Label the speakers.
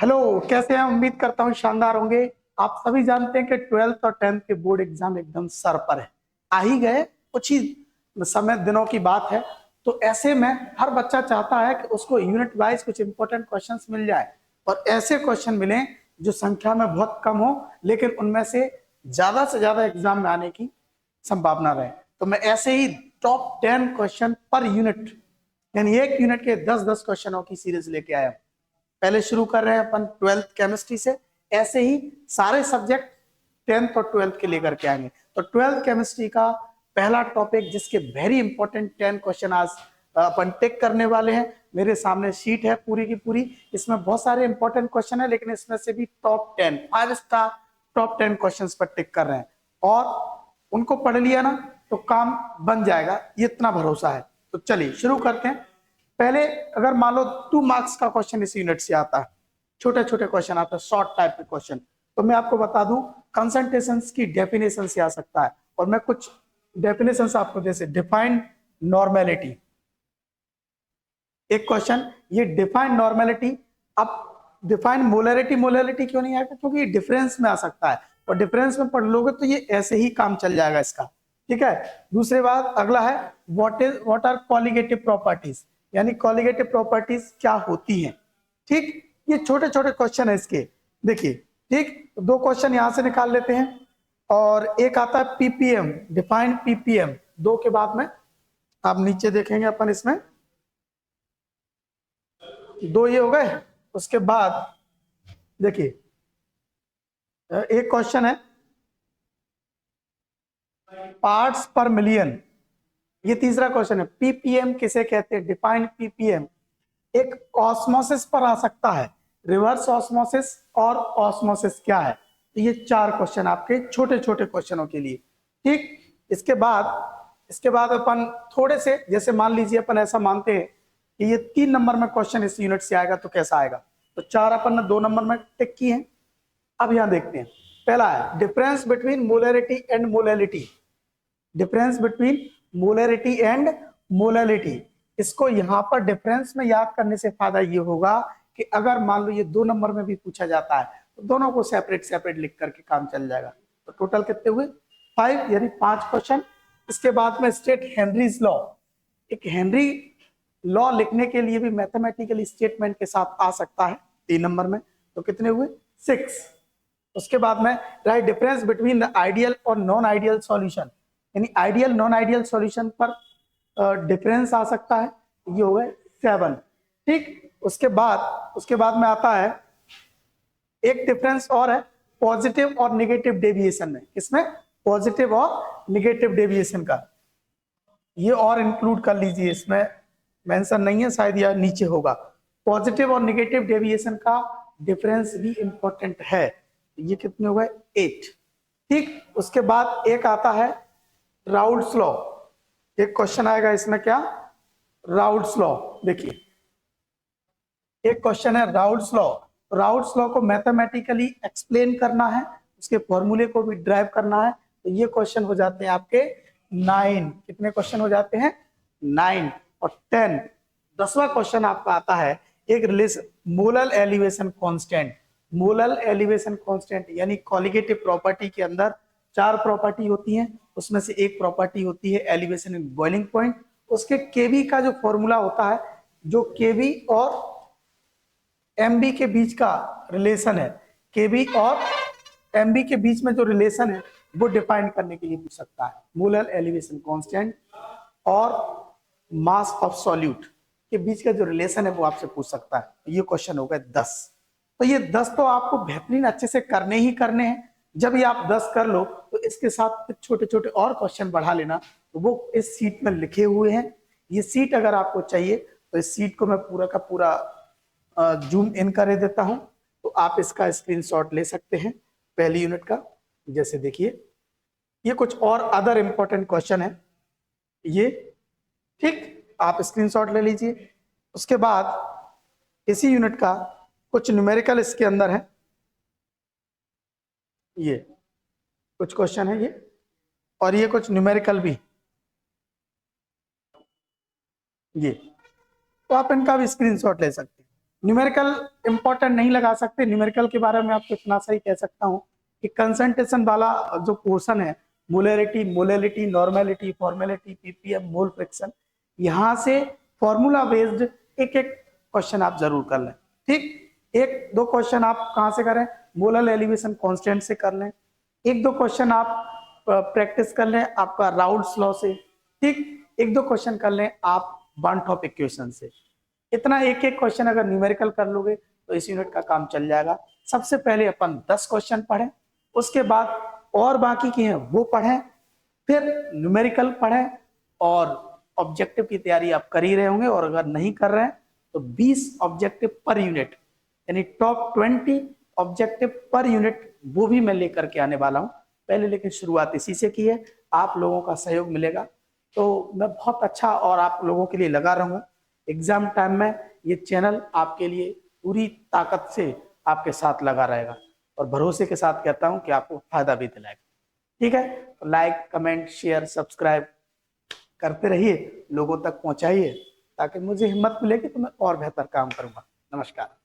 Speaker 1: Hello, कैसे हैं? उम्मीद करता हूँ शानदार होंगे। आप सभी जानते हैं कि 12th और 10th के बोर्ड एग्जाम एकदम सर पर है, आ ही गए, कुछ ही समय दिनों की बात है। तो ऐसे में हर बच्चा चाहता है कि उसको यूनिट वाइज कुछ इंपॉर्टेंट क्वेश्चंस मिल जाए और ऐसे क्वेश्चन मिलें जो संख्या में बहुत कम हो, लेकिन उनमें से ज्यादा एग्जाम में आने की संभावना रहे। तो मैं ऐसे ही टॉप 10 क्वेश्चन पर यूनिट, यानी एक यूनिट के 10-10 क्वेश्चनों की सीरीज लेके आया हूं। पहले शुरू कर रहे हैं अपन 12th केमिस्ट्री से। ऐसे ही सारे सब्जेक्ट 10th और 12th के लेकर के आएंगे। तो 12th केमिस्ट्री का पहला टॉपिक, जिसके वेरी इंपॉर्टेंट 10 क्वेश्चन आज अपन टेक करने वाले हैं। मेरे सामने शीट है पूरी की पूरी, इसमें बहुत सारे इंपॉर्टेंट क्वेश्चन है, लेकिन इसमें से भी टॉप 10 5 स्टार टॉप 10 क्वेश्चन पर टिक कर रहे हैं और उनको पढ़ लिया ना तो काम बन जाएगा, ये इतना भरोसा है। तो चलिए शुरू करते हैं। पहले अगर मान लो 2 मार्क्स का क्वेश्चन इस यूनिट से आता है, छोटे छोटे क्वेश्चन आता है, शॉर्ट टाइप के क्वेश्चन, तो मैं आपको बता दूं कंसंट्रेशंस की डेफिनेशन से आ सकता है। और मैं कुछ डेफिनेशंस आपको जैसे डिफाइंड नॉर्मेलिटी, एक क्वेश्चन ये डिफाइंड नॉर्मेलिटी। अब डिफाइंड मोलरिटी, मोलरिटी क्यों नहीं आएगा? क्योंकि ये डिफरेंस में आ सकता है और डिफरेंस में पढ़ लोगे तो ये ऐसे ही काम चल जाएगा इसका। ठीक है। दूसरी बात, अगला है व्हाट आर कॉलिगेटिव प्रॉपर्टीज, यानी कॉलिगेटिव प्रॉपर्टीज क्या होती हैं। ठीक, ये छोटे छोटे क्वेश्चन है इसके, देखिए। ठीक, तो 2 क्वेश्चन यहां से निकाल लेते हैं और एक आता है पीपीएम, डिफाइंड पीपीएम। 2 के बाद में आप नीचे देखेंगे अपन, इसमें 2 ये हो गए। उसके बाद देखिए एक क्वेश्चन है पार्ट्स पर मिलियन, ये तीसरा क्वेश्चन है। पीपीएम किसे कहते हैं? डिफाइंड पीपीएम एक ऑस्मोसिस पर आ सकता है, रिवर्स ऑस्मोसिस और ऑस्मोसिस क्या है। तो ये 4 क्वेश्चन आपके छोटे छोटे क्वेश्चनों के लिए। ठीक, इसके बाद अपन थोड़े से, जैसे मान लीजिए अपन ऐसा मानते हैं कि ये 3 नंबर में क्वेश्चन इस यूनिट से आएगा, तो कैसा आएगा? तो 4 अपन ने 2 नंबर में टिक किए हैं। अब यहां देखते हैं, पहला है difference between molarity and molality. Difference between molarity and molality, इसको यहां पर डिफरेंस में याद करने से फायदा ये होगा कि अगर मान लो ये 2 नंबर में भी पूछा जाता है तो दोनों को सेपरेट सेपरेट लिख करके काम चल जाएगा। तो टोटल कितने हुए? 5, यानी 5 क्वेश्चन। इसके बाद में स्टेट हेनरीज लॉ, एक हेनरी लॉ लिखने के लिए भी मैथमेटिकल स्टेटमेंट के साथ आ सकता है 3 नंबर में। तो कितने हुए? 6। उसके बाद में right difference between the ideal और नॉन आइडियल सॉल्यूशन, यानी आइडियल नॉन आइडियल सॉल्यूशन पर डिफरेंस आ सकता है, ये हो गए 7। ठीक, उसके बाद में आता है एक डिफरेंस और है पॉजिटिव और नेगेटिव डेविएशन में। इसमें पॉजिटिव और नेगेटिव डेविएशन का, ये और इंक्लूड कर लीजिए, इसमें मेंशन नहीं है शायद, या नीचे होगा। पॉजिटिव और नेगेटिव डेविएशन का डिफरेंस भी इंपॉर्टेंट है। ये कितने हो गए? 8। ठीक, उसके बाद एक आता है राउल्ट्स लॉ। एक क्वेश्चन आएगा इसमें, क्या? Raoult's law. देखिए एक क्वेश्चन है राउल्ट्स लॉ। राउल्ट्स लॉ को मैथमेटिकली एक्सप्लेन करना है, उसके फॉर्मूले को भी ड्राइव करना है। तो ये क्वेश्चन हो जाते हैं आपके 9। कितने क्वेश्चन हो जाते हैं? 9 और 10। 10वां क्वेश्चन आपका आता है एक relation molar elevation constant. Molar elevation constant यानी कॉलिगेटिव प्रॉपर्टी के अंदर 4 प्रॉपर्टी होती हैं, उसमें से एक प्रॉपर्टी होती है एलिवेशन इन बॉइलिंग पॉइंट। उसके केवी का जो फॉर्मूला होता है, जो केवी और एमबी के बीच का रिलेशन है, केबी और एमबी के बीच में जो रिलेशन है वो डिफाइन करने के लिए पूछ सकता है। मोलर एलिवेशन कांस्टेंट और मास ऑफ सॉल्यूट के बीच का जो रिलेशन है वो आपसे पूछ सकता है। ये क्वेश्चन हो गए 10। तो ये 10 तो आपको बेहतरीन अच्छे से करने ही करने हैं। जब ये आप 10 कर लो तो इसके साथ छोटे छोटे और क्वेश्चन बढ़ा लेना, तो वो इस सीट में लिखे हुए हैं। ये सीट अगर आपको चाहिए तो इस सीट को मैं पूरा का पूरा जूम इन कर देता हूं, तो आप इसका स्क्रीनशॉट ले सकते हैं पहली यूनिट का। जैसे देखिए ये कुछ और अदर इंपॉर्टेंट क्वेश्चन है ये। ठीक, आप स्क्रीनशॉट ले लीजिए। उसके बाद इसी यूनिट का कुछ न्यूमेरिकल इसके अंदर है, ये कुछ क्वेश्चन है ये, और ये कुछ न्यूमेरिकल भी ये, तो आप इनका भी स्क्रीनशॉट ले सकते हैं। न्यूमेरिकल इंपॉर्टेंट नहीं लगा सकते। न्यूमेरिकल के बारे में आपको इतना सही कह सकता हूँ कि कंसंट्रेशन वाला जो पोर्शन है, molarity, molality, normality, formality, ppm, mole fraction, यहाँ से फॉर्मूला बेस्ड एक एक क्वेश्चन आप जरूर कर लें। ठीक, एक दो क्वेश्चन आप कहाँ से करें, मोलर एलिवेशन कांस्टेंट से कर लें। एक दो क्वेश्चन आप प्रैक्टिस कर लें आपका राउल्ट्स लॉ से। ठीक, एक दो क्वेश्चन कर लें आप बार्नठॉप इक्वेशन से। इतना एक एक क्वेश्चन अगर न्यूमेरिकल कर लोगे तो इस यूनिट का काम चल जाएगा। सबसे पहले अपन 10 क्वेश्चन पढ़ें, उसके बाद और बाकी की हैं वो पढ़ें, फिर न्यूमेरिकल पढ़ें, और ऑब्जेक्टिव की तैयारी आप कर ही रहे होंगे। और अगर नहीं कर रहे हैं तो 20 ऑब्जेक्टिव पर यूनिट, यानी टॉप 20 ऑब्जेक्टिव पर यूनिट, वो भी मैं लेकर के आने वाला हूं। पहले लेकिन शुरुआत इसी से की है, आप लोगों का सहयोग मिलेगा तो मैं बहुत अच्छा और आप लोगों के लिए लगा रहूंगा। एग्जाम टाइम में ये चैनल आपके लिए पूरी ताकत से आपके साथ लगा रहेगा, और भरोसे के साथ कहता हूं कि आपको फायदा भी दिलाएगा। ठीक है, तो लाइक, कमेंट, शेयर, सब्सक्राइब करते रहिए, लोगों तक पहुंचाइए, ताकि मुझे हिम्मत मिले कि तो मैं और बेहतर काम करूंगा। नमस्कार।